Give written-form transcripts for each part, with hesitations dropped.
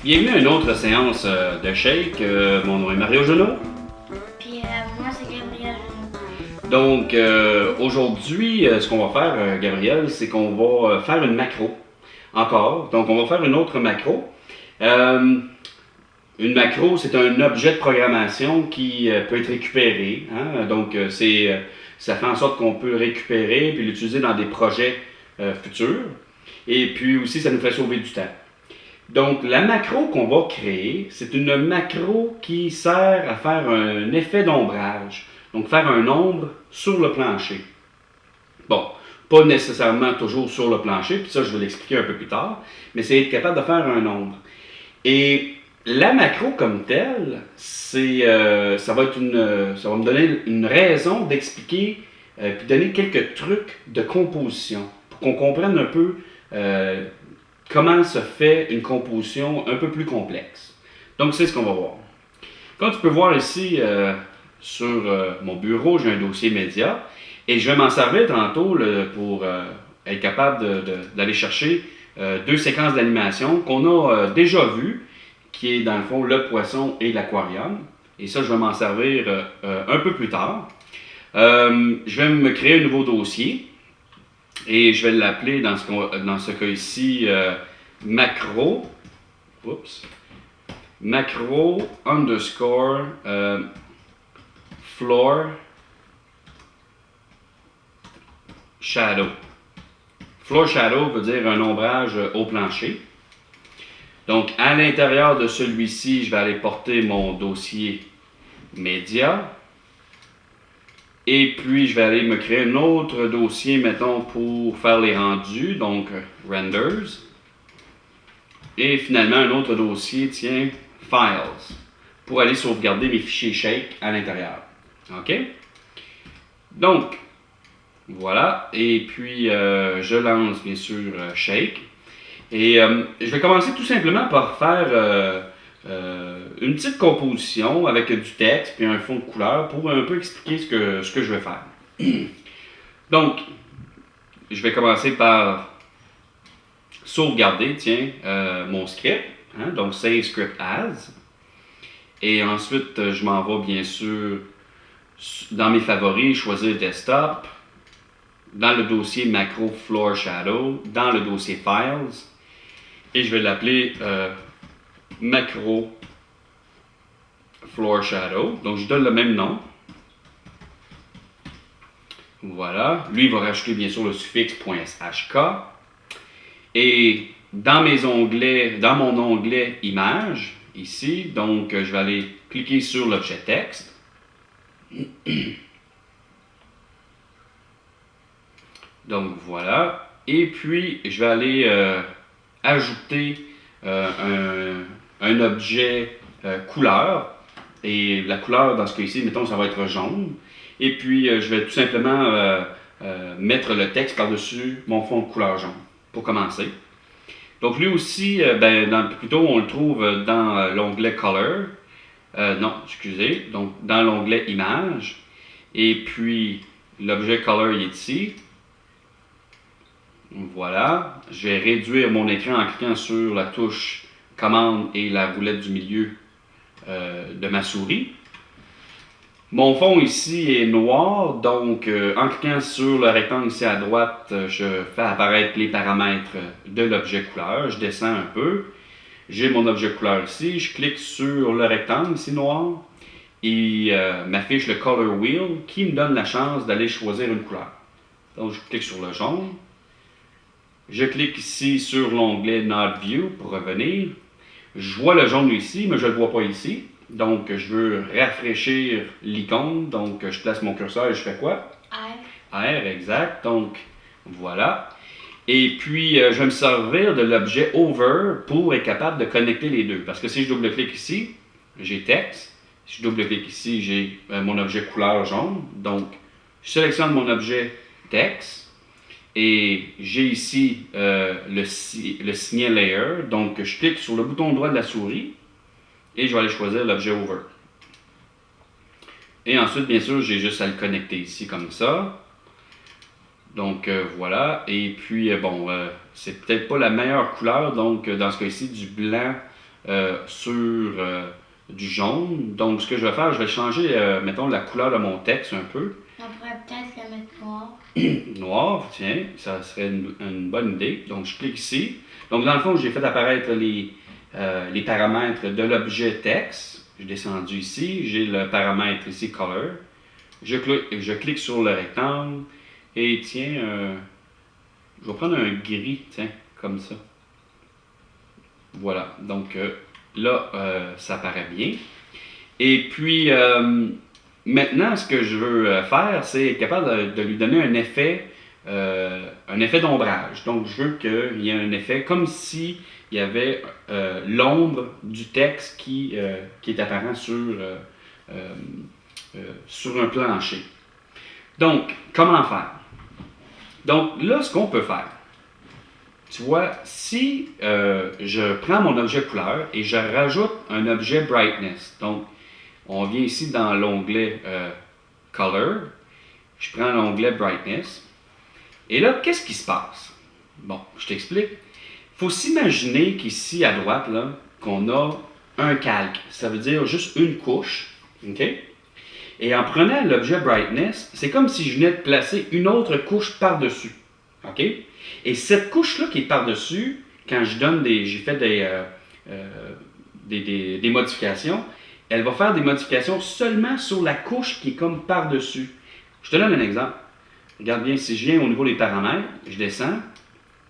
Bienvenue à une autre séance de Shake. Mon nom est Mario Genot. Puis moi, c'est Gabriel. Donc aujourd'hui, ce qu'on va faire, Gabriel, c'est qu'on va faire une macro. Encore. Donc on va faire une autre macro. Une macro, c'est un objet de programmation qui peut être récupéré. Hein? Donc ça fait en sorte qu'on peut le récupérer puis l'utiliser dans des projets futurs. Et puis aussi, ça nous fait sauver du temps. Donc, la macro qu'on va créer, c'est une macro qui sert à faire un effet d'ombrage. Donc, faire un ombre sur le plancher. Bon, pas nécessairement toujours sur le plancher, puis ça, je vais l'expliquer un peu plus tard, mais c'est être capable de faire un ombre. Et la macro comme telle, ça va me donner une raison d'expliquer, puis donner quelques trucs de composition, pour qu'on comprenne un peu comment se fait une composition un peu plus complexe. Donc, c'est ce qu'on va voir. Comme tu peux voir ici, sur mon bureau, j'ai un dossier média et je vais m'en servir tantôt pour être capable d'aller chercher deux séquences d'animation qu'on a déjà vues, qui est dans le fond le poisson et l'aquarium. Et ça, je vais m'en servir un peu plus tard. Je vais me créer un nouveau dossier. Et je vais l'appeler dans ce cas ici macro. Oups. Macro underscore floor shadow. Floor shadow veut dire un ombrage au plancher. Donc à l'intérieur de celui-ci, je vais aller porter mon dossier média. Et puis, je vais aller me créer un autre dossier, mettons, pour faire les rendus, donc renders. Et finalement, un autre dossier, tiens, files, pour aller sauvegarder mes fichiers Shake à l'intérieur. OK? Donc, voilà. Et puis, je lance, bien sûr, Shake. Et je vais commencer tout simplement par faire une petite composition avec du texte et un fond de couleur pour un peu expliquer ce que je vais faire. Donc, je vais commencer par sauvegarder, tiens, mon script. Hein, donc, Save Script As. Et ensuite, je m'en vais bien sûr dans mes favoris, choisir Desktop, dans le dossier Macro Floor Shadow, dans le dossier Files, et je vais l'appeler Macro Floor Shadow. Donc, je donne le même nom. Voilà. Lui, il va rajouter bien sûr le suffixe .hk. Et dans mon onglet Images, ici, donc, je vais aller cliquer sur l'objet texte. Donc, voilà. Et puis, je vais aller ajouter un objet couleur. Et la couleur, dans ce cas-ci, mettons, ça va être jaune. Et puis, je vais tout simplement mettre le texte par-dessus mon fond de couleur jaune, pour commencer. Donc, lui aussi, plutôt, on le trouve dans l'onglet Color. Non, excusez. Donc, dans l'onglet Images. Et puis, l'objet Color, il est ici. Voilà. Je vais réduire mon écran en cliquant sur la touche Commande et la roulette du milieu de ma souris. Mon fond ici est noir, donc en cliquant sur le rectangle ici à droite, je fais apparaître les paramètres de l'objet couleur. Je descends un peu. J'ai mon objet couleur ici. Je clique sur le rectangle ici noir. Et m'affiche le Color Wheel qui me donne la chance d'aller choisir une couleur. Donc je clique sur le jaune. Je clique ici sur l'onglet Not View pour revenir. Je vois le jaune ici, mais je ne le vois pas ici. Donc, je veux rafraîchir l'icône. Donc, je place mon curseur et je fais quoi? R. R, exact. Donc, voilà. Et puis, je vais me servir de l'objet Over pour être capable de connecter les deux. Parce que si je double-clique ici, j'ai texte. Si je double-clique ici, j'ai mon objet couleur jaune. Donc, je sélectionne mon objet texte. Et j'ai ici le signet layer. Donc, je clique sur le bouton droit de la souris et je vais aller choisir l'objet over. Et ensuite, bien sûr, j'ai juste à le connecter ici comme ça. Donc, voilà. Et puis, bon, c'est peut-être pas la meilleure couleur. Donc, dans ce cas-ci, du blanc sur du jaune. Donc, ce que je vais faire, je vais changer, mettons, la couleur de mon texte un peu. On pourrait peut-être le mettre noir. Noir, tiens, ça serait une bonne idée. Donc, je clique ici. Donc, dans le fond, j'ai fait apparaître les paramètres de l'objet texte. Je descendu ici. J'ai le paramètre ici, color. Je clique sur le rectangle. Et tiens, je vais prendre un gris, tiens, comme ça. Voilà. Donc, là, ça paraît bien. Et puis, maintenant, ce que je veux faire, c'est être capable de lui donner un effet d'ombrage. Donc, je veux qu'il y ait un effet comme si il y avait l'ombre du texte qui est apparent sur un plancher. Donc, comment faire? Donc, là, ce qu'on peut faire, tu vois, si je prends mon objet couleur et je rajoute un objet brightness, donc, on vient ici dans l'onglet Color. Je prends l'onglet Brightness. Et là, qu'est-ce qui se passe? Bon, je t'explique. Il faut s'imaginer qu'ici, à droite, là, qu'on a un calque. Ça veut dire juste une couche. OK? Et en prenant l'objet Brightness, c'est comme si je venais de placer une autre couche par-dessus. OK? Et cette couche-là qui est par-dessus, quand j'ai fait des modifications, elle va faire des modifications seulement sur la couche qui est comme par-dessus. Je te donne un exemple. Regarde bien, si je viens au niveau des paramètres, je descends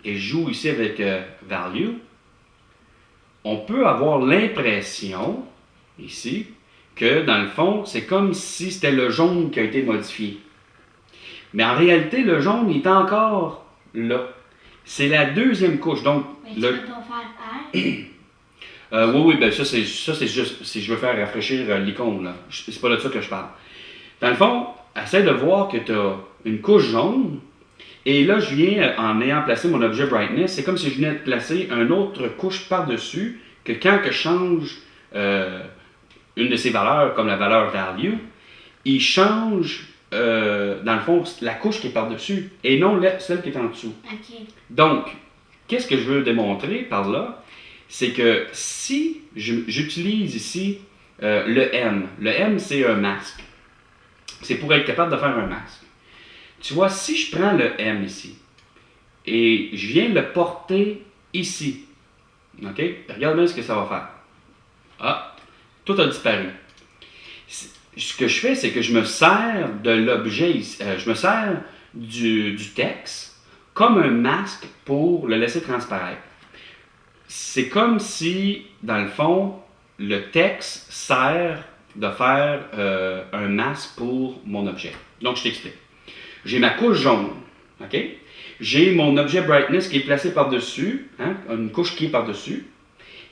et je joue ici avec Value, on peut avoir l'impression, ici, que dans le fond, c'est comme si c'était le jaune qui a été modifié. Mais en réalité, le jaune est encore là. C'est la deuxième couche. Donc, Mais tu peux t'en faire R. oui, ben ça c'est juste si je veux faire rafraîchir l'icône, là. C'est pas de ça que je parle. Dans le fond, essaie de voir que tu as une couche jaune, et là je viens, en ayant placé mon objet brightness, c'est comme si je venais de placer une autre couche par-dessus, que quand je change une de ces valeurs, comme la valeur value, il change, dans le fond, la couche qui est par-dessus, et non celle qui est en dessous. OK. Donc, qu'est-ce que je veux démontrer par là? C'est que si j'utilise ici le M c'est un masque. C'est pour être capable de faire un masque. Tu vois, si je prends le M ici et je viens le porter ici, OK? Regarde bien ce que ça va faire. Ah, tout a disparu. Ce que je fais, c'est que je me sers de l'objet ici, je me sers du texte comme un masque pour le laisser transparaître. C'est comme si, dans le fond, le texte sert de faire un masque pour mon objet. Donc, je t'explique. J'ai ma couche jaune, OK? J'ai mon objet brightness qui est placé par-dessus, hein, une couche qui est par-dessus.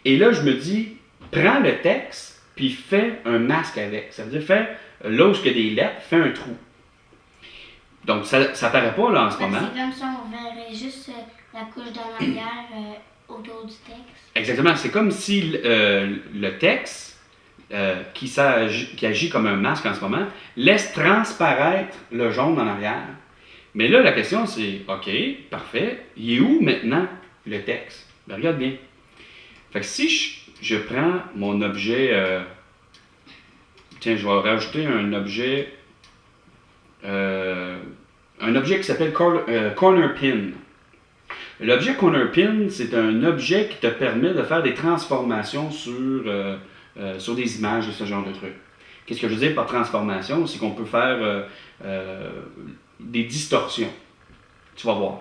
Et là, je me dis, prends le texte, puis fais un masque avec. Ça veut dire, fais, là où il y a des lettres, fais un trou. Donc, ça paraît pas là en ce moment. C'est comme ça, on verrait juste la couche d'en arrière autour du texte. Exactement. C'est comme si le texte, qui agit comme un masque en ce moment, laisse transparaître le jaune en arrière. Mais là, la question c'est, OK, parfait, il est où maintenant le texte? Ben, regarde bien. Fait que si je prends mon objet, tiens, je vais rajouter un objet qui s'appelle Corner Pin. L'objet Corner Pin, c'est un objet qui te permet de faire des transformations sur des images et ce genre de trucs. Qu'est-ce que je veux dire par transformation? C'est qu'on peut faire des distorsions. Tu vas voir.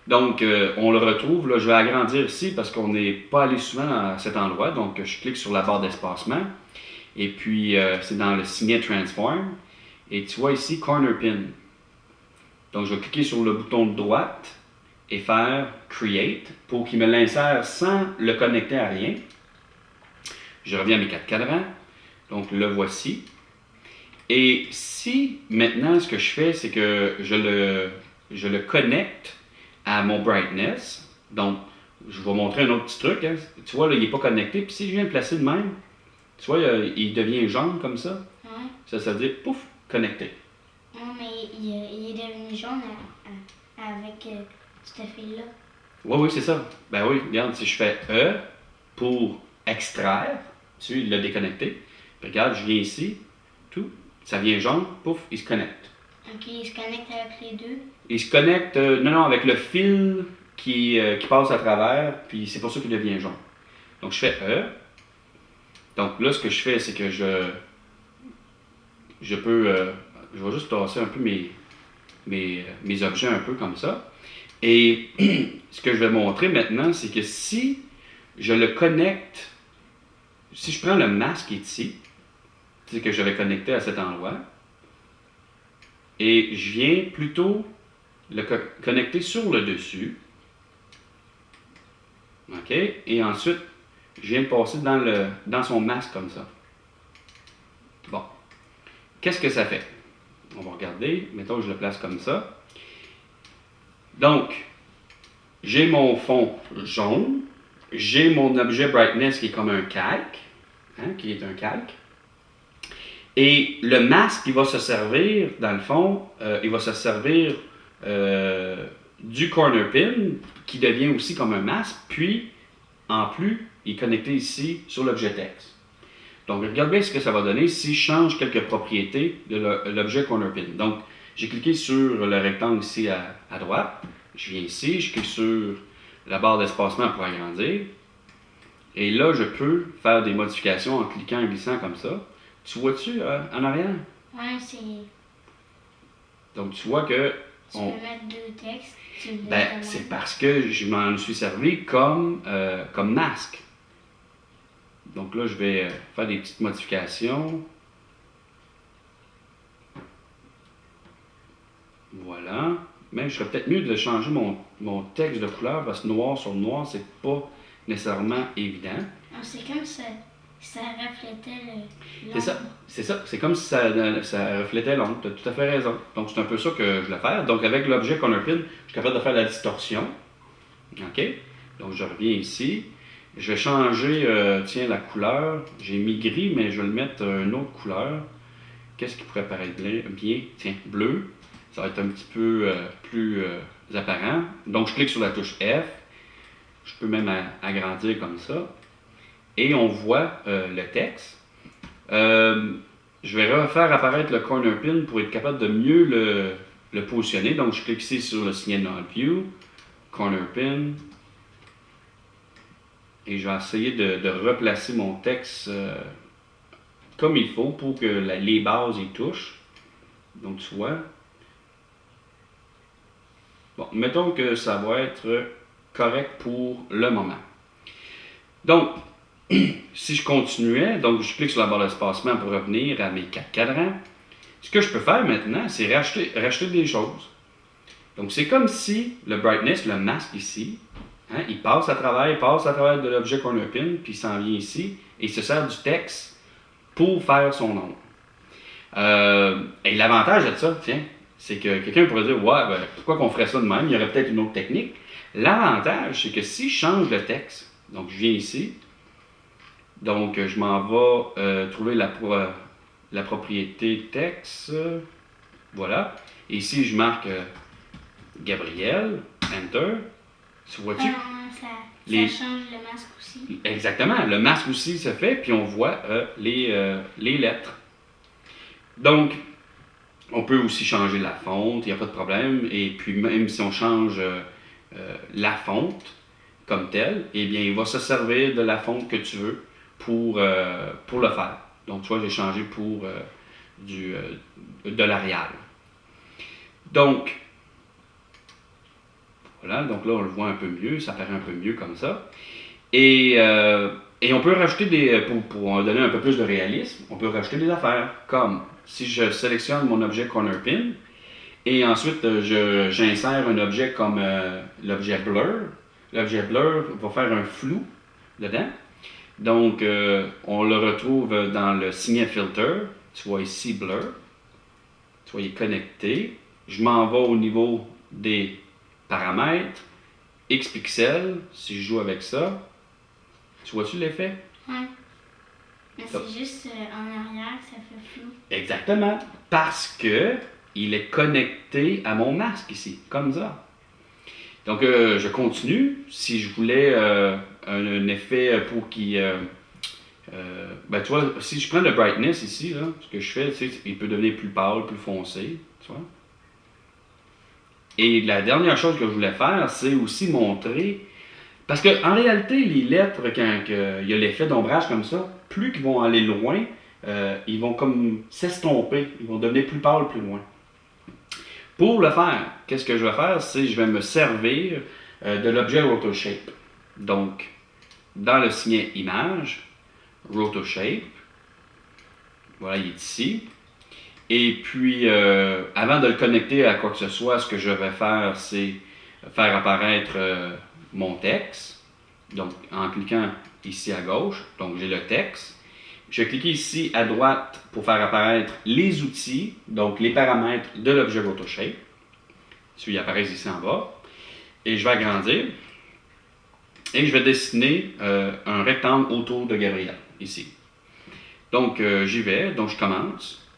Donc, on le retrouve, là, je vais agrandir ici parce qu'on n'est pas allé souvent à cet endroit. Donc, je clique sur la barre d'espacement. Et puis, c'est dans le signet Transform. Et tu vois ici, Corner Pin. Donc, je vais cliquer sur le bouton de droite et faire Create pour qu'il me l'insère sans le connecter à rien. Je reviens à mes 4 cadrans. Donc, le voici. Et si, maintenant, ce que je fais, c'est que je je le connecte à mon brightness. Donc, je vais montrer un autre petit truc. Hein. Tu vois, là, il n'est pas connecté. Puis si je viens le placer de même, tu vois, il devient jaune comme ça. Ouais. Ça veut dire, pouf, connecté. Non, mais il est devenu jaune avec ce fil-là. Oui, oui, c'est ça. Ben oui, regarde, si je fais E pour extraire, tu sais, il l'a déconnecté. Puis regarde, je viens ici, tout, ça vient jaune, pouf, il se connecte. Ok, il se connecte avec les deux. Il se connecte, non, avec le fil qui passe à travers, puis c'est pour ça qu'il devient jaune. Donc je fais E. Donc là, ce que je fais, c'est que je peux, je vais juste tasser un peu mes objets un peu comme ça. Et ce que je vais montrer maintenant, c'est que si je le connecte, si je prends le masque qui est ici, c'est que je vais connecter à cet endroit, et je viens plutôt le connecter sur le dessus. OK? Et ensuite, je viens le passer dans son masque comme ça. Bon. Qu'est-ce que ça fait? On va regarder. Mettons que je le place comme ça. Donc, j'ai mon fond jaune. J'ai mon objet brightness qui est comme un calque. Hein, qui est un calque. Et le masque, il va se servir, dans le fond, il va se servir du corner pin, qui devient aussi comme un masque, puis, en plus, il est connecté ici sur l'objet texte. Donc, regardez ce que ça va donner si je change quelques propriétés de l'objet corner pin. Donc, j'ai cliqué sur le rectangle ici à droite. Je viens ici, je clique sur la barre d'espacement pour agrandir. Et là, je peux faire des modifications en cliquant et glissant comme ça. Tu vois-tu en arrière? Ouais, c'est. Donc, tu vois que. Tu peux mettre deux textes. Ben, c'est parce que je m'en suis servi comme masque. Donc là, je vais faire des petites modifications. Voilà. Mais je serais peut-être mieux de changer mon texte de couleur parce que noir sur noir, c'est pas nécessairement évident. C'est comme ça reflétait l'ombre. C'est ça. C'est comme si ça reflétait l'ombre. Tu as tout à fait raison. Donc, c'est un peu ça que je voulais faire. Donc, avec l'objet corner pin, je suis capable de faire la distorsion. OK? Donc, je reviens ici. Je vais changer, la couleur. J'ai mis gris, mais je vais le mettre une autre couleur. Qu'est-ce qui pourrait paraître bien? Tiens, bleu. Ça va être un petit peu plus apparent. Donc, je clique sur la touche F. Je peux même agrandir comme ça. Et on voit le texte. Je vais refaire apparaître le corner pin pour être capable de mieux le positionner. Donc, je clique ici sur le signal view, corner pin. Et je vais essayer de replacer mon texte comme il faut pour que les bases y touchent. Donc, tu vois. Bon, mettons que ça va être correct pour le moment. Donc, si je continuais, donc je clique sur la barre d'espacement pour revenir à mes 4 cadrans. Ce que je peux faire maintenant, c'est racheter des choses. Donc, c'est comme si le brightness, le masque ici, hein, il passe à travers de l'objet corner pin, puis il s'en vient ici, et il se sert du texte pour faire son ombre. Et l'avantage de ça, tiens, c'est que quelqu'un pourrait dire, ouais, ben, pourquoi qu'on ferait ça de même? Il y aurait peut-être une autre technique. L'avantage, c'est que si je change le texte, donc je viens ici, donc je m'en vais trouver la propriété texte, voilà. Et ici, je marque Gabriel, Enter. Tu vois-tu? Ça change le masque aussi. Exactement, le masque aussi se fait, puis on voit les lettres. Donc, on peut aussi changer la fonte, il n'y a pas de problème. Et puis, même si on change la fonte comme telle, eh bien, il va se servir de la fonte que tu veux pour le faire. Donc, tu vois, j'ai changé pour de l'Arial. Donc, voilà, donc là, on le voit un peu mieux, ça paraît un peu mieux comme ça. Et on peut rajouter pour donner un peu plus de réalisme, on peut rajouter des affaires, comme si je sélectionne mon objet corner pin, et ensuite j'insère un objet comme l'objet blur. L'objet blur va faire un flou dedans. Donc, on le retrouve dans le signet filter. Tu vois ici blur. Tu vois, il est connecté. Je m'en vais au niveau des paramètres, X pixels, si je joue avec ça, tu vois-tu l'effet? Ouais. Mais c'est juste en arrière que ça fait flou. Exactement. Parce que il est connecté à mon masque ici, comme ça. Donc, je continue. Si je voulais un effet pour qu'il... ben, tu vois, si je prends le brightness ici, là, ce que je fais, tu sais, il peut devenir plus pâle, plus foncé. Tu vois? Et la dernière chose que je voulais faire, c'est aussi montrer... Parce qu'en réalité, les lettres, quand il y a l'effet d'ombrage comme ça, plus qu'ils vont aller loin, ils vont comme s'estomper. Ils vont devenir plus pâles plus loin. Pour le faire, qu'est-ce que je vais faire? C'est je vais me servir de l'objet RotoShape. Donc, dans le signet Image, RotoShape, voilà, il est ici. Et puis, avant de le connecter à quoi que ce soit, ce que je vais faire, c'est faire apparaître mon texte. Donc, en cliquant ici à gauche, donc j'ai le texte. Je vais cliquer ici à droite pour faire apparaître les outils, donc les paramètres de l'objet RotoShape. Ils apparaissent ici en bas. Et je vais agrandir. Et je vais dessiner un rectangle autour de Gabriel, ici. Donc, j'y vais. Donc, je commence.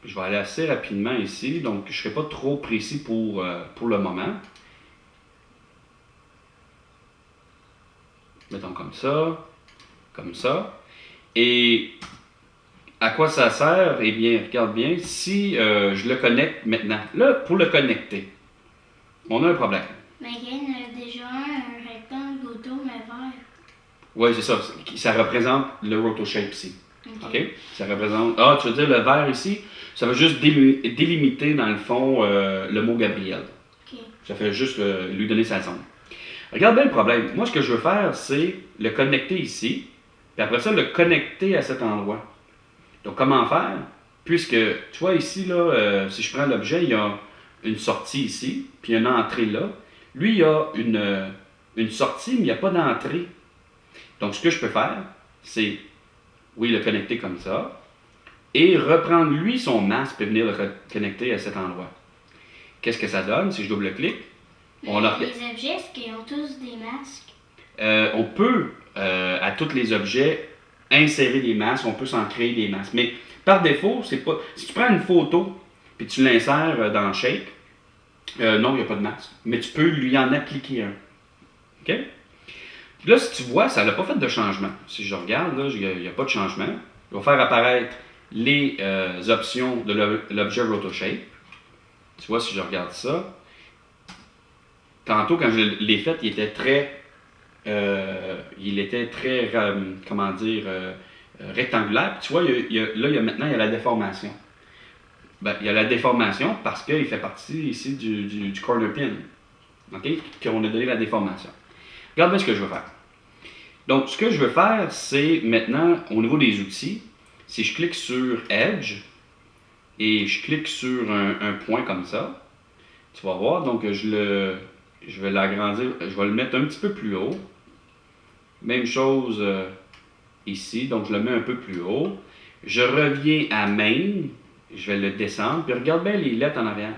Je vais aller assez rapidement ici. Donc, je ne serai pas trop précis pour le moment. Mettons comme ça. Comme ça. Et à quoi ça sert? Eh bien, regarde bien. Si je le connecte maintenant. Là, pour le connecter, on a un problème. Mais il y en a déjà un rectangle autour, mais vert. Oui, c'est ça. Ça représente le RotoShape ici. OK. OK? Ça représente... Ah, tu veux dire le vert ici? Ça va juste délimiter, dans le fond, le mot Gabriel. OK. Ça fait juste lui donner sa zone. Regarde bien le problème. Moi, ce que je veux faire, c'est le connecter ici, puis après ça, le connecter à cet endroit. Donc, comment faire? Puisque, tu vois ici, là, si je prends l'objet, il y a une sortie ici, puis il y a une entrée là. Lui, il y a une sortie, mais il n'y a pas d'entrée. Donc, ce que je peux faire, c'est, oui, le connecter comme ça, et reprendre lui son masque et venir le connecter à cet endroit. Qu'est-ce que ça donne si je double-clique? Les objets, est-ce qu'ils ont tous des masques? On peut, à tous les objets, insérer des masques, on peut s'en créer des masques. Mais par défaut, c'est pas. Si tu prends une photo puis tu l'insères dans Shape, non, il n'y a pas de masque. Mais tu peux lui en appliquer un. OK? Là, si tu vois, ça n'a pas fait de changement. Si je regarde, là, il n'y a pas de changement. Je vais faire apparaître les options de l'objet RotoShape. Tu vois, si je regarde ça, tantôt, quand je l'ai fait, il était très, comment dire, rectangulaire. Puis tu vois, maintenant, il y a la déformation. Ben, il y a la déformation parce qu'il fait partie ici du corner pin. OK? Qu'on a donné la déformation. Regarde bien ce que je veux faire. Donc, ce que je veux faire, c'est maintenant, au niveau des outils, si je clique sur Edge et je clique sur un point comme ça, tu vas voir, donc je vais l'agrandir, je vais le mettre un petit peu plus haut. Même chose ici, donc je le mets un peu plus haut. Je reviens à Main, je vais le descendre, puis regarde bien les lettres en arrière.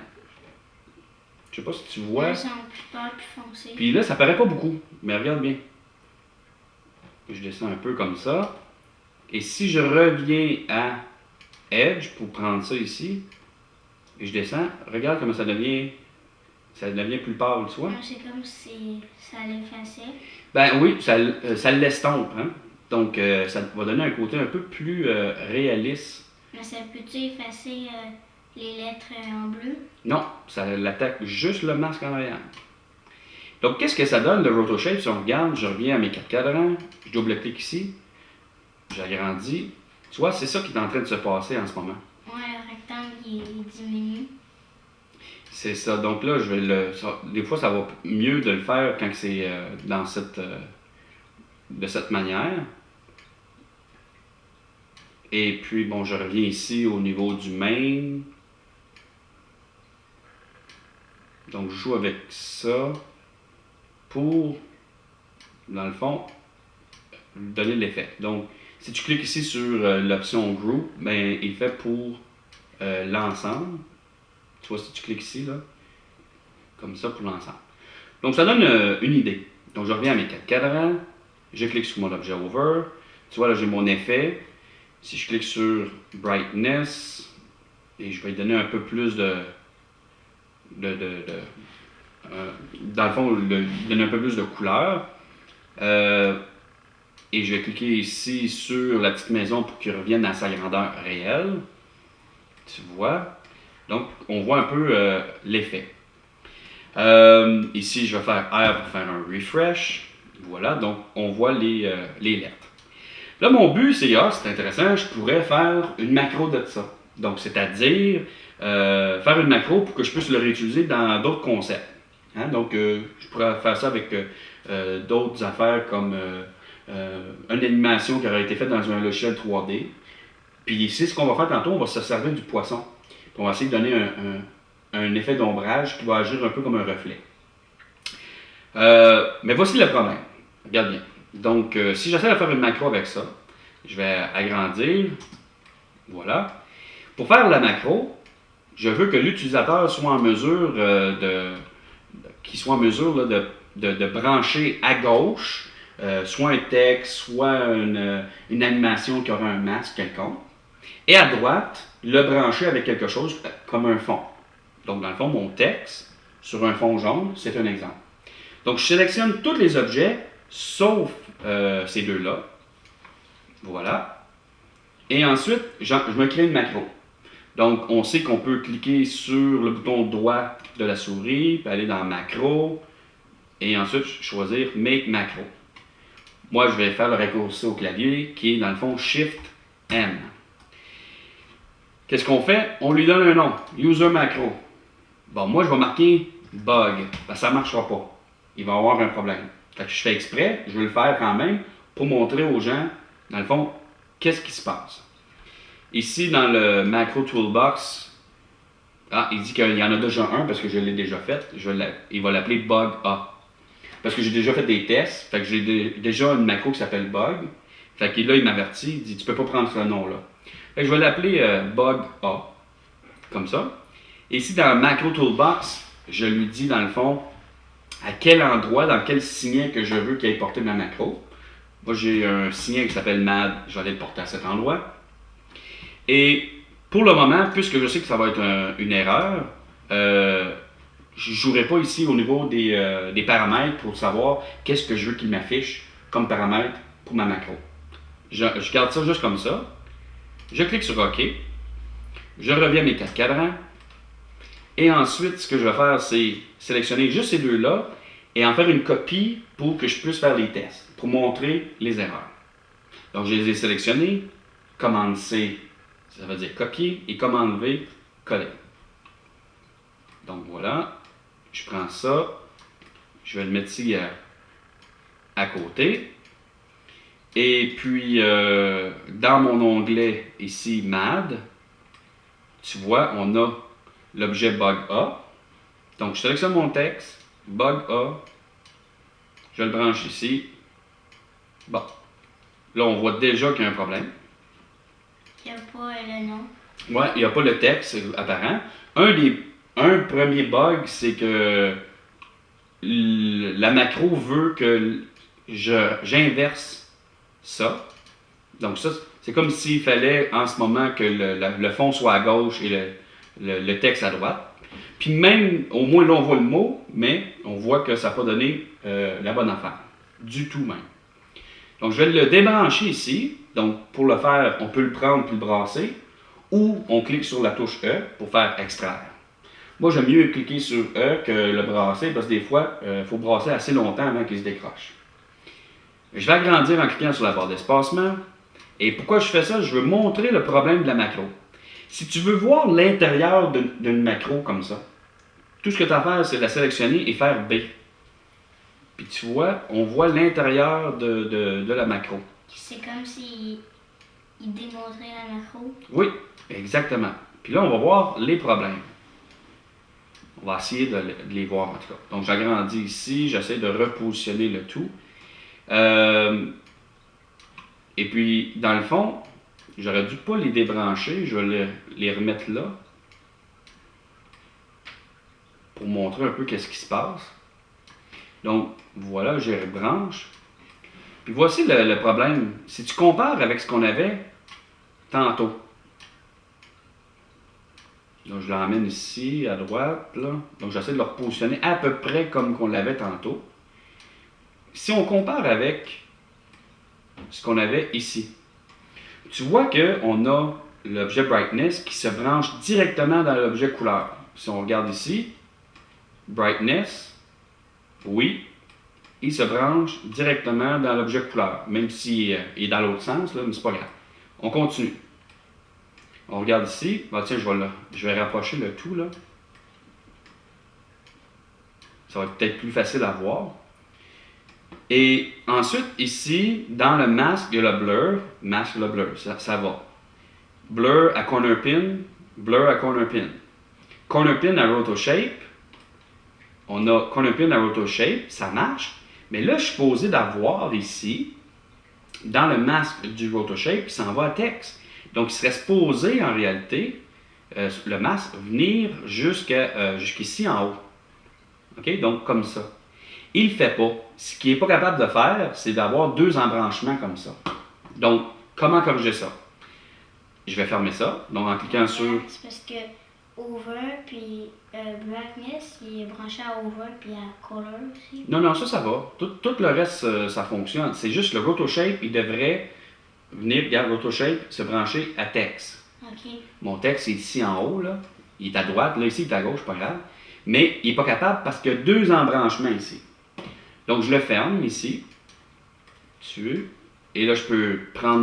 Je sais pas si tu vois. Elles sont plus pâles, plus foncées. Puis là, ça paraît pas beaucoup, mais regarde bien. Je descends un peu comme ça. Et si je reviens à Edge pour prendre ça ici, et je descends, regarde comment ça devient plus pâle, tu vois. C'est comme si ça l'effaçait. Ben oui, ça l'estompe, hein. Donc, ça va donner un côté un peu plus réaliste. Mais ça peut-tu effacer les lettres en bleu? Non, ça l'attaque juste le masque en arrière. Donc, qu'est-ce que ça donne, le RotoShape? Si on regarde, je reviens à mes 4 cadrans, je double-clique ici, j'agrandis. Tu vois, c'est ça qui est en train de se passer en ce moment. Ouais, le rectangle, il diminue. C'est ça. Donc là, des fois, ça va mieux de le faire quand c'est de cette manière. Et puis, bon, je reviens ici au niveau du main. Donc, je joue avec ça pour, dans le fond, donner l'effet. Donc, si tu cliques ici sur l'option Group, ben, il fait pour l'ensemble. Tu vois, si tu cliques ici, là, comme ça pour l'ensemble. Donc, ça donne une idée. Donc, je reviens à mes 4 cadrans. Je clique sur mon objet Over. Tu vois, là, j'ai mon effet. Si je clique sur Brightness, et je vais lui donner un peu plus dans le fond, donner un peu plus de couleur. Et je vais cliquer ici sur la petite maison pour qu'il revienne à sa grandeur réelle. Tu vois. Donc, on voit un peu l'effet. Ici, je vais faire R pour faire un refresh. Voilà, donc on voit les lettres. Là, mon but, c'est intéressant, je pourrais faire une macro de ça. Donc, c'est-à-dire faire une macro pour que je puisse le réutiliser dans d'autres concepts. Hein? Donc, je pourrais faire ça avec d'autres affaires comme une animation qui aurait été faite dans un logiciel 3D. Puis ici, ce qu'on va faire tantôt, on va se servir du poisson. Puis on va essayer de donner un effet d'ombrage qui va agir un peu comme un reflet. Mais voici le problème. Regarde bien. Donc, si j'essaie de faire une macro avec ça, je vais agrandir. Voilà. Pour faire la macro, je veux que l'utilisateur soit en mesure de brancher à gauche soit un texte, soit une animation qui aura un masque quelconque. Et à droite, le brancher avec quelque chose comme un fond. Donc, dans le fond, mon texte sur un fond jaune, c'est un exemple. Donc, je sélectionne tous les objets, sauf ces deux-là. Voilà. Et ensuite, je me crée une macro. Donc, on sait qu'on peut cliquer sur le bouton droit de la souris, puis aller dans Macro, et ensuite choisir Make Macro. Moi, je vais faire le raccourci au clavier, qui est dans le fond Shift-M. Qu'est-ce qu'on fait? On lui donne un nom, User Macro. Bon, moi, je vais marquer Bug, parce que ça ne marchera pas. Il va y avoir un problème. Fait que je fais exprès, je vais le faire quand même, pour montrer aux gens, dans le fond, qu'est-ce qui se passe. Ici, dans le Macro Toolbox, il dit qu'il y en a déjà un, parce que je l'ai déjà fait. Il va l'appeler Bug A. Parce que j'ai déjà fait des tests, fait que j'ai déjà une macro qui s'appelle Bug. Fait que là, il m'avertit, il dit, tu peux pas prendre ce nom-là. Fait que je vais l'appeler Bug A, comme ça. Et ici, dans le Macro Toolbox, je lui dis, dans le fond, à quel endroit, dans quel signet que je veux qu'il ait porté ma macro. Moi, j'ai un signet qui s'appelle MAD, je vais aller le porter à cet endroit. Et pour le moment, puisque je sais que ça va être une erreur, je ne jouerai pas ici au niveau des paramètres pour savoir qu'est-ce que je veux qu'il m'affiche comme paramètre pour ma macro. Je garde ça juste comme ça. Je clique sur OK. Je reviens à mes 4 cadrans. Et ensuite, ce que je vais faire, c'est sélectionner juste ces deux-là et en faire une copie pour que je puisse faire les tests, pour montrer les erreurs. Donc, je les ai sélectionnés. Commande C, ça veut dire copier, et commande V, coller. Donc, voilà. Je prends ça. Je vais le mettre ici à côté. Et puis, dans mon onglet ici, MAD, tu vois, on a l'objet Bug A. Donc, je sélectionne mon texte, Bug A. Je le branche ici. Bon. Là, on voit déjà qu'il y a un problème. Il n'y a pas le nom. Ouais, il n'y a pas le texte apparent. Un premier bug, c'est que la macro veut que j'inverse ça. Donc ça, c'est comme s'il fallait en ce moment que le fond soit à gauche et le texte à droite. Puis même, au moins là on voit le mot, mais on voit que ça n'a pas donné la bonne affaire. Du tout même. Donc je vais le débrancher ici. Donc pour le faire, on peut le prendre puis le brasser. Ou on clique sur la touche E pour faire extraire. Moi, j'aime mieux cliquer sur E que le brasser parce que des fois, il faut brasser assez longtemps avant qu'il se décroche. Je vais agrandir en cliquant sur la barre d'espacement. Et pourquoi je fais ça? Je veux montrer le problème de la macro. Si tu veux voir l'intérieur d'une macro comme ça, tout ce que tu as à faire, c'est la sélectionner et faire B. Puis tu vois, on voit l'intérieur de la macro. C'est comme s'il démontrait la macro. Oui, exactement. Puis là, on va voir les problèmes. On va essayer de les voir en tout cas. Donc, j'agrandis ici, j'essaie de repositionner le tout. Et puis, dans le fond, j'aurais dû pas les débrancher, je vais les remettre là. pour montrer un peu qu'est-ce qui se passe. Donc, voilà, je rebranche. Puis voici le problème. Si tu compares avec ce qu'on avait tantôt. Donc, je l'emmène ici, à droite, là. Donc, j'essaie de le repositionner à peu près comme qu'on l'avait tantôt. Si on compare avec ce qu'on avait ici, tu vois qu'on a l'objet brightness qui se branche directement dans l'objet couleur. Si on regarde ici, brightness, oui, il se branche directement dans l'objet couleur, même s'il est dans l'autre sens, là, mais c'est pas grave. On continue. On regarde ici. Ah, tiens, je vais rapprocher le tout, là. Ça va être peut-être plus facile à voir. Et ensuite, ici, dans le mask, il y a le blur. Mask, le blur, ça va. Blur à corner pin, blur à corner pin. Corner pin à roto shape. On a corner pin à roto shape, ça marche. Mais là, je suis supposé d'avoir ici, dans le masque du roto shape, il s'en va à texte. Donc, il serait supposé, en réalité, le masque, venir jusqu'ici en haut. OK? Donc, comme ça. Il ne le fait pas. Ce qu'il n'est pas capable de faire, c'est d'avoir deux embranchements comme ça. Donc, comment corriger ça? Je vais fermer ça. Donc, en cliquant sur... C'est parce que over puis brightness, il est branché à over puis à color aussi. Non, ça va. Tout le reste, ça fonctionne. C'est juste le roto shape, il devrait venir, regarde, roto shape, se brancher à text. OK. Mon texte est ici en haut, là. Il est à droite, là, ici, il est à gauche, pas grave. Mais il n'est pas capable parce qu'il y a deux embranchements ici. Donc, je le ferme ici. Dessus. Et là, je peux prendre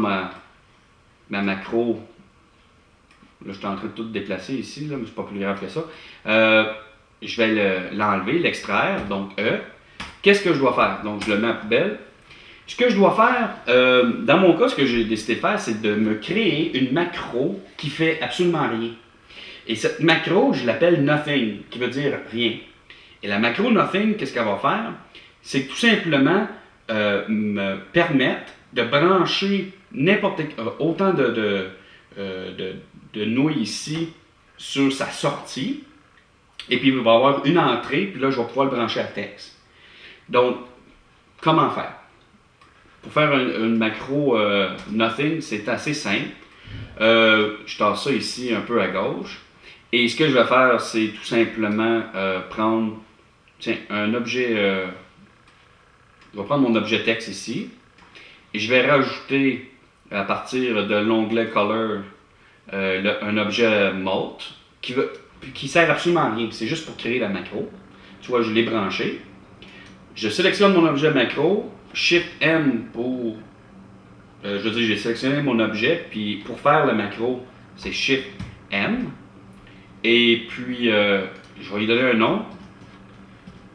ma macro. Là, je suis en train de tout déplacer ici, là, mais c'est pas plus grave que ça. Je vais l'enlever, l'extraire, donc E. Qu'est-ce que je dois faire? Donc, je le mets à poubelle. Ce que je dois faire, dans mon cas, ce que j'ai décidé de faire, c'est de me créer une macro qui fait absolument rien. Et cette macro, je l'appelle nothing, qui veut dire rien. Et la macro nothing, qu'est-ce qu'elle va faire? C'est tout simplement me permettre de brancher autant de nouilles ici sur sa sortie. Et puis, il va y avoir une entrée, puis là, je vais pouvoir le brancher à texte. Donc, comment faire? Pour faire une macro nothing, c'est assez simple. Je tasse ça ici un peu à gauche. Et ce que je vais faire, c'est tout simplement prendre un objet. Je vais prendre mon objet texte ici. Et je vais rajouter, à partir de l'onglet Color, un objet Molt qui sert absolument à rien. C'est juste pour créer la macro. Tu vois, je l'ai branché. Je sélectionne mon objet macro. Shift M pour... j'ai sélectionné mon objet, puis pour faire le macro, c'est Shift M. Et puis, je vais lui donner un nom,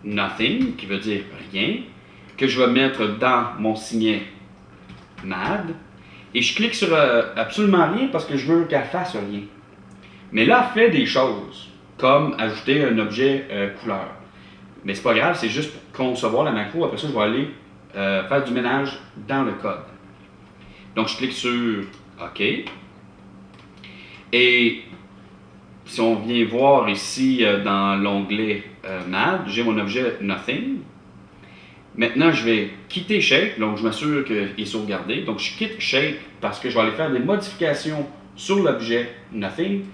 Nothing, qui veut dire rien, que je vais mettre dans mon signet MAD. Et je clique sur absolument rien parce que je veux qu'elle fasse rien. Mais là, elle fait des choses, comme ajouter un objet couleur. Mais c'est pas grave, c'est juste pour concevoir la macro. Après ça, je vais aller faire du ménage dans le code. Donc, je clique sur OK. Et si on vient voir ici dans l'onglet MAD, j'ai mon objet Nothing. Maintenant, je vais quitter Shape. Donc, je m'assure qu'il est sauvegardé. Donc, je quitte Shape parce que je vais aller faire des modifications sur l'objet Nothing.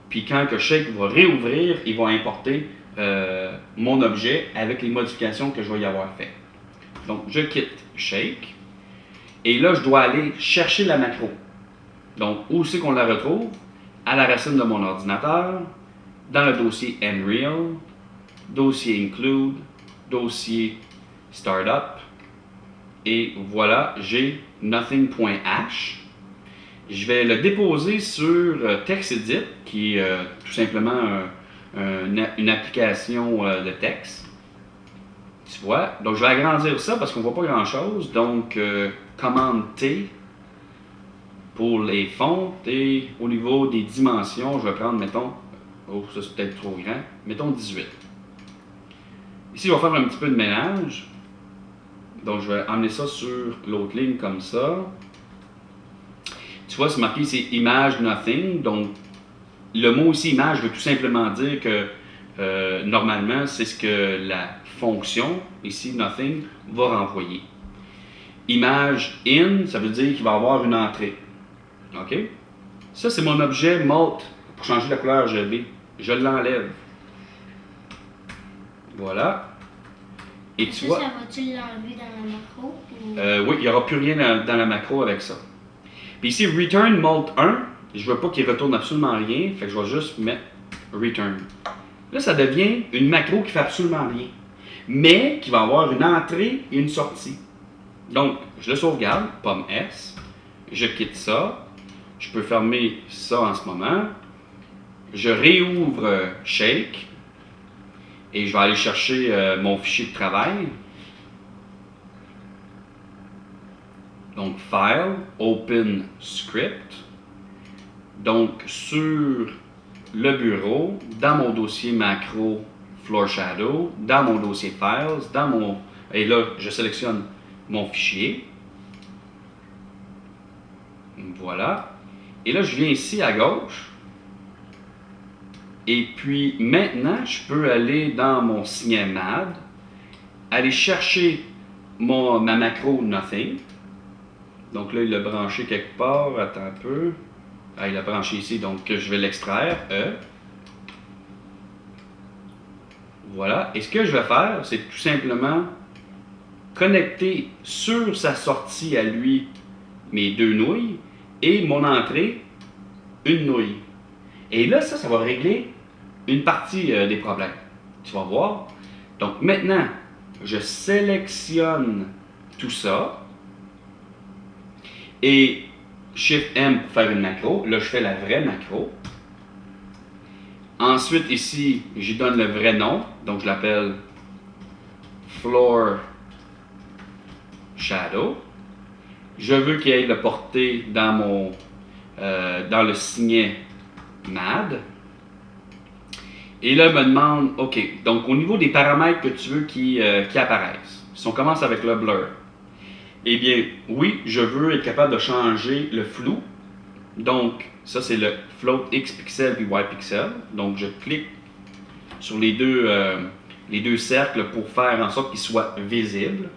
Puis, quand que Shape va réouvrir, il va importer mon objet avec les modifications que je vais y avoir fait. Donc, je quitte Shake. Et là, je dois aller chercher la macro. Donc, où c'est qu'on la retrouve? À la racine de mon ordinateur, dans le dossier Nreal, dossier Include, dossier Startup. Et voilà, j'ai Nothing.h. Je vais le déposer sur TextEdit, qui est tout simplement une application de texte. Tu vois? Donc, je vais agrandir ça parce qu'on ne voit pas grand-chose. Donc, commande T pour les fontes. Et au niveau des dimensions, je vais prendre, mettons, oh, ça c'est peut-être trop grand, mettons 18. Ici, je vais faire un petit peu de ménage. Donc, je vais emmener ça sur l'autre ligne comme ça. Tu vois, c'est marqué ici Image Nothing. Donc, le mot ici, image, veut tout simplement dire que normalement, c'est ce que la fonction, ici, nothing, va renvoyer. Image in, ça veut dire qu'il va avoir une entrée. OK? Ça, c'est mon objet molt. Pour changer la couleur RGB, je l'enlève. Voilà. Et tu vois. Ça va-tu l'enlever dans la macro? Oui, il n'y aura plus rien dans la macro avec ça. Puis ici, return molt 1, je ne veux pas qu'il retourne absolument rien, fait que je vais juste mettre return. Là, ça devient une macro qui fait absolument rien, mais qui va avoir une entrée et une sortie. Donc, je le sauvegarde, pomme S, je quitte ça, je peux fermer ça en ce moment, je réouvre Shake, et je vais aller chercher mon fichier de travail. Donc, File, Open Script. Donc, sur le bureau, dans mon dossier macro Floor Shadow, dans mon dossier Files, et là, je sélectionne mon fichier. Voilà. Et là, je viens ici à gauche. Et puis, maintenant, je peux aller dans mon signet MAD, aller chercher ma macro Nothing. Donc là, il l'a branché quelque part. Attends un peu. Ah, il l'a branché ici, donc je vais l'extraire. Voilà. Et ce que je vais faire, c'est tout simplement connecter sur sa sortie à lui mes deux nouilles et mon entrée, une nouille. Et là, ça va régler une partie des problèmes. Tu vas voir. Donc maintenant, je sélectionne tout ça. Et Shift M pour faire une macro. Là, je fais la vraie macro. Ensuite, ici, j'y donne le vrai nom. Donc, je l'appelle Floor Shadow. Je veux qu'il ait le porté dans le signet MAD. Et là, il me demande, OK, donc au niveau des paramètres que tu veux qui apparaissent, si on commence avec le blur, eh bien, oui, je veux être capable de changer le flou. Donc, ça, c'est le float X pixel puis Y pixel. Donc, je clique sur les deux cercles pour faire en sorte qu'ils soient visibles.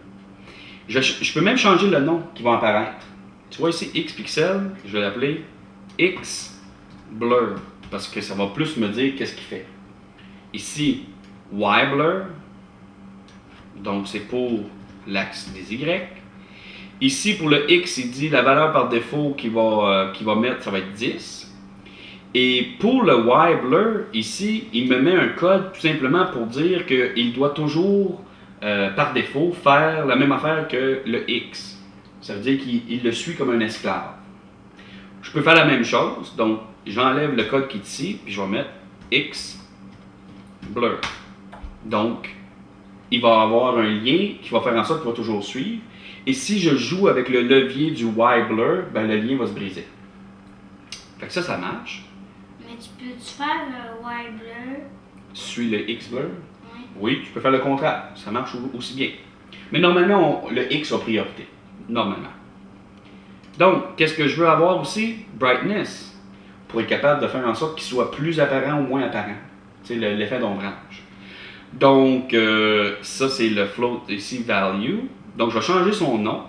Je peux même changer le nom qui va apparaître. Tu vois ici, X pixel, je vais l'appeler X blur, parce que ça va plus me dire qu'est-ce qu'il fait. Ici, Y blur, donc c'est pour l'axe des Y. Ici, pour le X, il dit la valeur par défaut qu'il va mettre, ça va être 10. Et pour le Y blur, ici, il me met un code tout simplement pour dire qu'il doit toujours, par défaut, faire la même affaire que le X. Ça veut dire qu'il le suit comme un esclave. Je peux faire la même chose, donc j'enlève le code qui est ici, puis je vais mettre X blur. Donc, il va avoir un lien qui va faire en sorte qu'il va toujours suivre. Et si je joue avec le levier du Y blur, ben le lien va se briser. Fait que ça marche. Mais tu peux-tu faire le Y blur? Suis le X blur? Oui. Oui, tu peux faire le contraire. Ça marche aussi bien. Mais normalement, le X a priorité. Normalement. Donc, qu'est-ce que je veux avoir aussi? Brightness. Pour être capable de faire en sorte qu'il soit plus apparent ou moins apparent. C'est l'effet d'ombrage. Donc, ça, c'est le float ici, value. Donc, je vais changer son nom.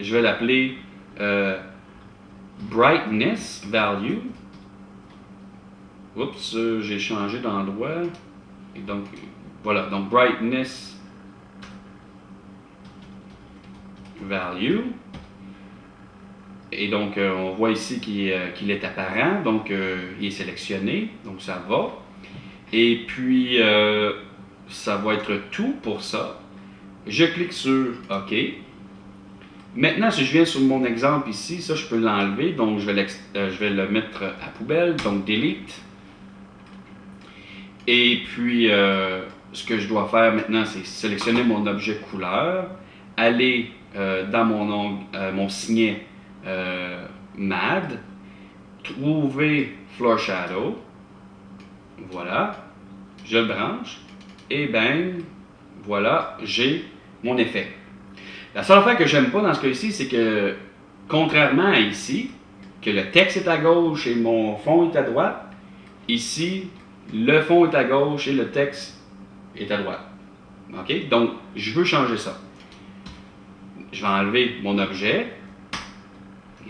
Je vais l'appeler brightness value. Oups, j'ai changé d'endroit. Et donc, voilà. Donc, brightness value. Et donc, on voit ici qu'il est apparent. Donc, il est sélectionné. Donc, ça va. Et puis, ça va être tout pour ça. Je clique sur OK. Maintenant, si je viens sur mon exemple ici, ça, je peux l'enlever. Donc, je vais le mettre à poubelle. Donc, delete. Et puis, ce que je dois faire maintenant, c'est sélectionner mon objet couleur, aller dans mon signet MAD, trouver Floor Shadow. Voilà. Je le branche. Et ben, voilà, j'ai mon effet. La seule affaire que j'aime pas dans ce cas-ci, c'est que, contrairement à ici, que le texte est à gauche et mon fond est à droite, ici, le fond est à gauche et le texte est à droite. OK? Donc, je veux changer ça. Je vais enlever mon objet.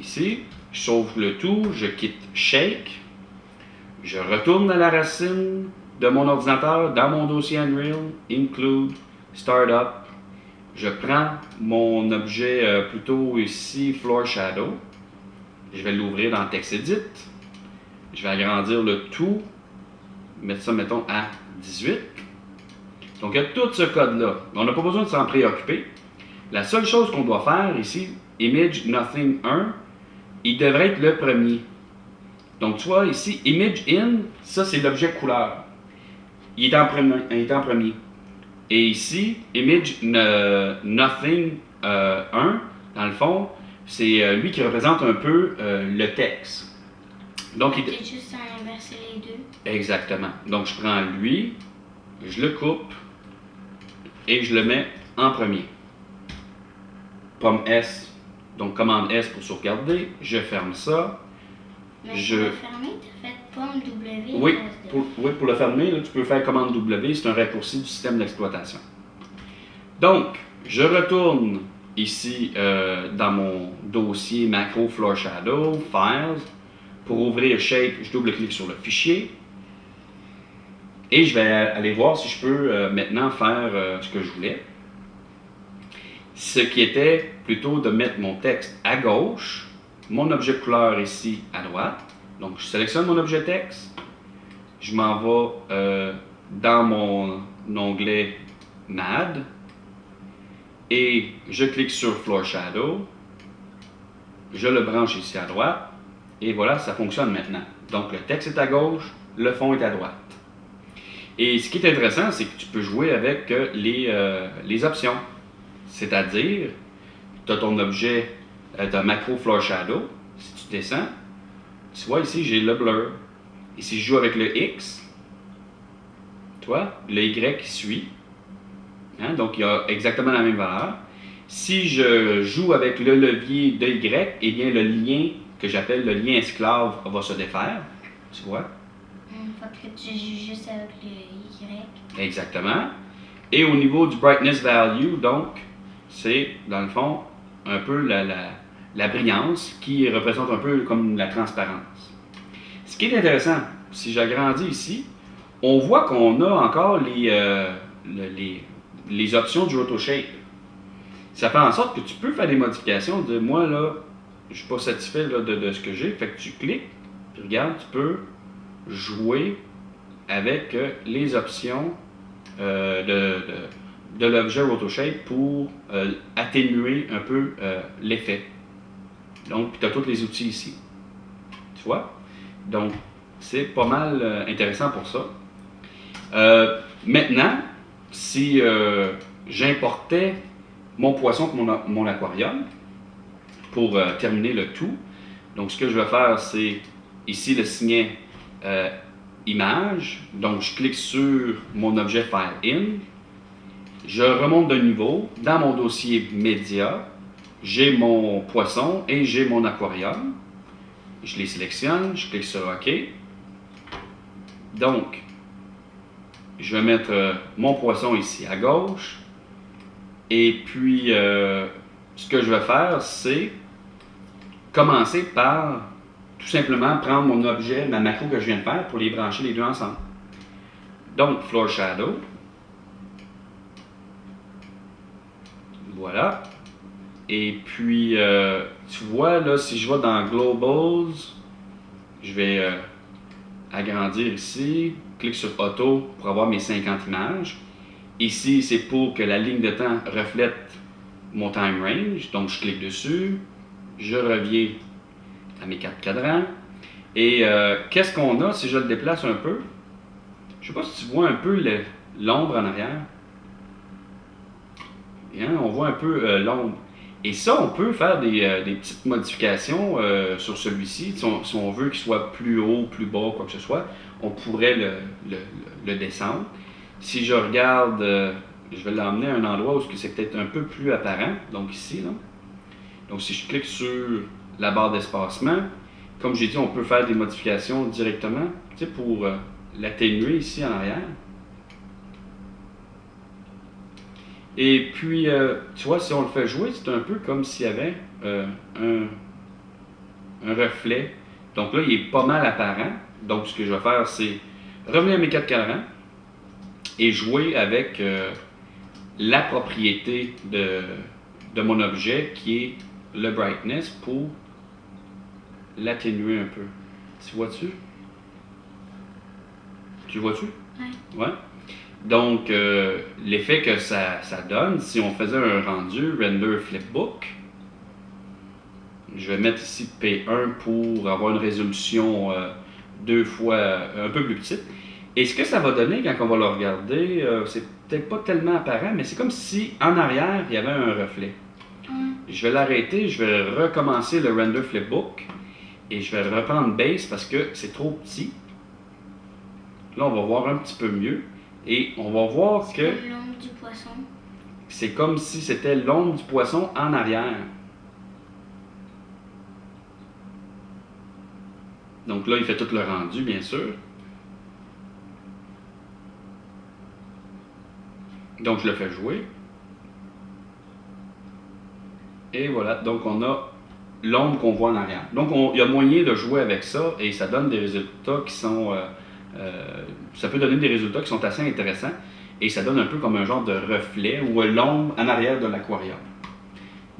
Ici, je sauve le tout, je quitte Shake. Je retourne à la racine de mon ordinateur, dans mon dossier Unreal, Include, Startup. Je prends mon objet plutôt ici, Floor Shadow. Je vais l'ouvrir dans TextEdit. Je vais agrandir le tout, mettre ça, mettons, à 18. Donc, il y a tout ce code-là. On n'a pas besoin de s'en préoccuper. La seule chose qu'on doit faire ici, Image Nothing 1, il devrait être le premier. Donc, tu vois ici, Image In, ça c'est l'objet couleur. Il est en premier. Et ici, Image Nothing 1, dans le fond, c'est lui qui représente un peu le texte. Donc, il est juste à inverser les deux. Exactement. Donc, je prends lui, je le coupe et je le mets en premier. Pomme S, donc commande S pour sauvegarder. Je ferme ça. Mais pour le fermer, tu as fait pomme W. Oui, pour le fermer, là, tu peux faire commande W, c'est un raccourci du système d'exploitation. Donc, je retourne ici dans mon dossier macro Floor Shadow, Files. Pour ouvrir Shape, je double-clique sur le fichier. Et je vais aller voir si je peux maintenant faire ce que je voulais. Ce qui était plutôt de mettre mon texte à gauche, mon objet de couleur ici à droite. Donc, je sélectionne mon objet texte. Je m'en vais dans mon onglet MAD. Et je clique sur Floor Shadow. Je le branche ici à droite. Et voilà, ça fonctionne maintenant. Donc, le texte est à gauche, le fond est à droite. Et ce qui est intéressant, c'est que tu peux jouer avec les options. C'est-à-dire, tu as ton objet, tu as macro Floor Shadow. Si tu descends, tu vois ici, j'ai le blur. Et si je joue avec le X, tu vois, le Y qui suit. Hein, donc, il y a exactement la même valeur. Si je joue avec le levier de Y, eh bien, le lien que j'appelle le lien esclave va se défaire, tu vois. Faut que tu joues juste avec le Y. Exactement. Et au niveau du brightness value, donc, c'est, dans le fond, un peu la brillance qui représente un peu comme la transparence. Ce qui est intéressant, si j'agrandis ici, on voit qu'on a encore les options du RotoShape. Ça fait en sorte que tu peux faire des modifications de moi, là, je ne suis pas satisfait là, de ce que j'ai. Fait que tu cliques, puis regarde, tu peux jouer avec les options de l'objet RotoShape pour atténuer un peu l'effet. Donc, tu as tous les outils ici. Tu vois? Donc, c'est pas mal intéressant pour ça. Maintenant, si j'importais mon poisson pour mon aquarium, pour terminer le tout, donc ce que je vais faire, c'est ici le signet image. Donc, je clique sur mon objet File In. Je remonte de niveau. Dans mon dossier Média, j'ai mon poisson et j'ai mon aquarium. Je les sélectionne, je clique sur OK. Donc, je vais mettre mon poisson ici à gauche. Et puis, ce que je vais faire, c'est commencer par tout simplement prendre mon objet, ma macro que je viens de faire, pour les brancher les deux ensemble. Donc, Floor Shadow. Voilà. Et puis, tu vois, là, si je vais dans Globals, je vais agrandir ici, clique sur Auto pour avoir mes 50 images. Ici, c'est pour que la ligne de temps reflète mon time range. Donc, je clique dessus, je reviens à mes 4 cadrans. Et qu'est-ce qu'on a si je le déplace un peu? Je ne sais pas si tu vois un peu l'ombre en arrière. Bien, on voit un peu l'ombre. Et ça, on peut faire des petites modifications sur celui-ci. Si on veut qu'il soit plus haut, plus bas, quoi que ce soit, on pourrait le descendre. Si je regarde, je vais l'emmener à un endroit où c'est peut-être un peu plus apparent. Donc ici, là. Donc si je clique sur la barre d'espacement, comme j'ai dit, on peut faire des modifications directement, tu sais, pour l'atténuer ici en arrière. Et puis, tu vois, si on le fait jouer, c'est un peu comme s'il y avait un reflet. Donc là, il est pas mal apparent. Donc, ce que je vais faire, c'est revenir à mes 4 cadrans et jouer avec la propriété de mon objet qui est le brightness pour l'atténuer un peu. Tu vois-tu? Tu vois-tu? Oui. Ouais. Donc, l'effet que ça donne, si on faisait un rendu render flipbook, je vais mettre ici P1 pour avoir une résolution 2 fois un peu plus petite. Et ce que ça va donner quand on va le regarder, c'est peut-être pas tellement apparent, mais c'est comme si en arrière, il y avait un reflet. Je vais l'arrêter, je vais recommencer le render flipbook et je vais reprendre base parce que c'est trop petit. Là, on va voir un petit peu mieux et on va voir que L'ombre du poisson. c'est comme si c'était l'ombre du poisson en arrière. Donc là, il fait tout le rendu, bien sûr. Donc, je le fais jouer. Et voilà, donc on a l'ombre qu'on voit en arrière. Donc, il y a moyen de jouer avec ça et ça donne des résultats qui sont... ça peut donner des résultats qui sont assez intéressants et ça donne un peu comme un genre de reflet ou l'ombre en arrière de l'aquarium.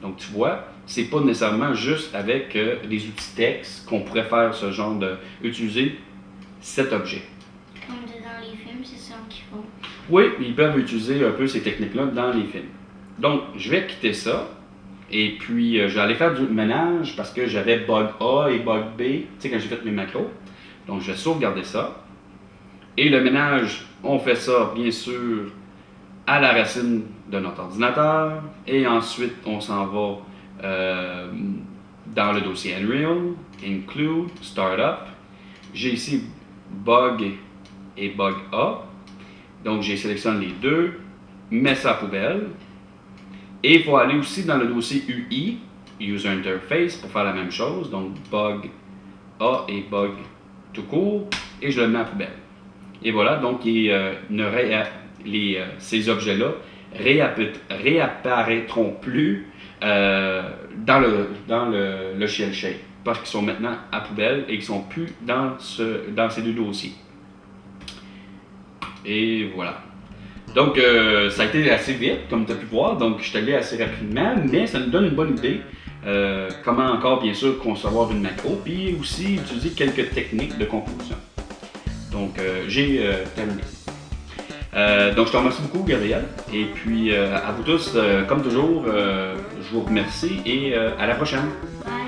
Donc, tu vois, c'est pas nécessairement juste avec des outils texte qu'on pourrait faire ce genre de... utiliser cet objet. Comme dans les films, c'est ça qu'ils font. Oui, ils peuvent utiliser un peu ces techniques-là dans les films. Donc, je vais quitter ça. Et puis, je vais aller faire du ménage parce que j'avais bug A et bug B, tu sais, quand j'ai fait mes macros. Donc, je vais sauvegarder ça. Et le ménage, on fait ça, bien sûr, à la racine de notre ordinateur. Et ensuite, on s'en va dans le dossier Unreal, Include, Startup. J'ai ici bug et bug A. Donc, j'ai sélectionné les deux, mets ça à poubelle. Et il faut aller aussi dans le dossier UI, User Interface, pour faire la même chose. Donc, bug A et bug tout court. Et je le mets à poubelle. Et voilà, donc ces objets-là réapparaîtront plus dans le logiciel Shape. Parce qu'ils sont maintenant à poubelle et qu'ils ne sont plus dans ces deux dossiers. Et voilà. Donc, ça a été assez vite, comme tu as pu voir. Donc, je suis allé assez rapidement, mais ça nous donne une bonne idée. Comment encore, bien sûr, concevoir une macro, puis aussi utiliser quelques techniques de composition. Donc, j'ai terminé. Donc, je te remercie beaucoup, Gabriel. Et puis, à vous tous, comme toujours, je vous remercie et à la prochaine. Bye.